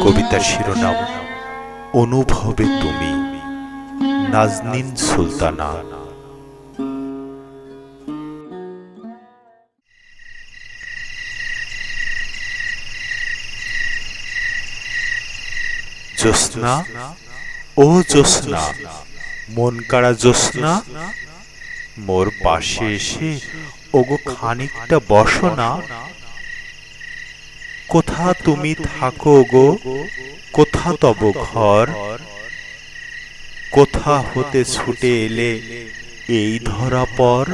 কবিতার শিরোনাম অনুভবে তুমি, নাজনীন সুলতানা। জ্যোৎস্না, ও জ্যোৎস্না, মন কাড়া জ্যোৎস্না, মোর পাশে এসে ওগো খানিকটা বসো না। কোথা তুমি থাকো গো, কোথা তব ঘর, কোথা হতে ছুটে এলে এই ধরা পর।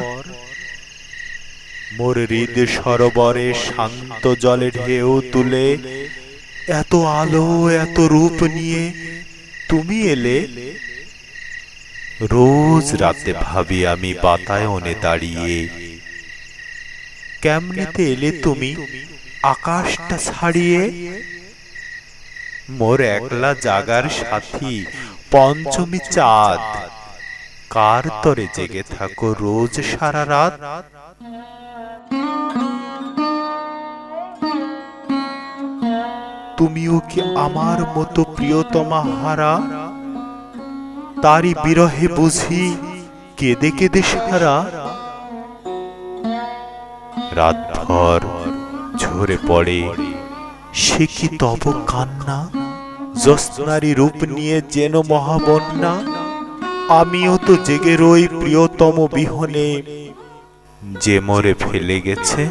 মোর হৃদ সরোবরে শান্ত জলে ঢেউ তুলে এত আলো এত রূপ নিয়ে তুমি এলে। রোজ রাতে ভাবি আমি বাতায়নে দাঁড়িয়ে, কেমনেতে এলে তুমি আকাশটা ছাড়িয়ে। মোর একলা জাগার সাথী পঞ্চমী চাঁদ, কার তরে জেগে থাকো রোজ সারা রাত। তুমিও কি আমার মতো প্রিয়তমা হারা, তারি বিরহে বুঝি কেঁদে কেঁদে সারা। রাতভর ঝরে পড়ে সে কি তব কান্না, জ্যোৎস্নারি রূপ নিয়ে যেন মহাবন্যা। আমিও তো জেগে রই প্রিয়তম বিহনে, যে মরে ফেলে গেছে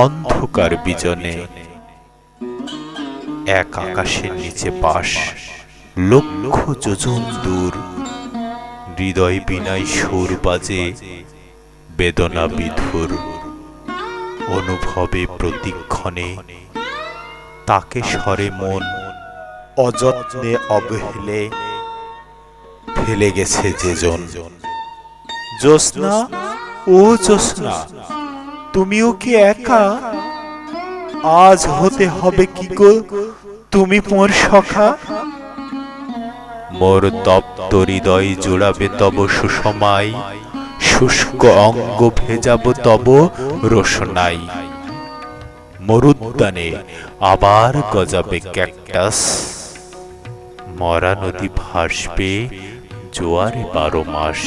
অন্ধকার বিজনে। এক আকাশের নিচে বাস লক্ষ যোজন দূর, হৃদয় বিনাই সুর বাজে বেদনা বিধুর। অনুভবে প্রতিক্ষণে তাকে স্বরে মন, অযত্নে অবহেলে ফেলে গেছে যেজন। জ্যোৎস্না, ও জ্যোৎস্না, তুমিও কি একা, আজ হতে হবে কি গো তুমি মোর সখা। মোর তপ্ত হৃদয় জোড়াবে তব সুষমাই, শুষ্ক অঙ্গ ভেজাব তব রোশনাই। মরুদ্যানে আবার গজাবে ক্যাকটাস, মরা নদী ভাসবে জোয়ারে 12 মাস।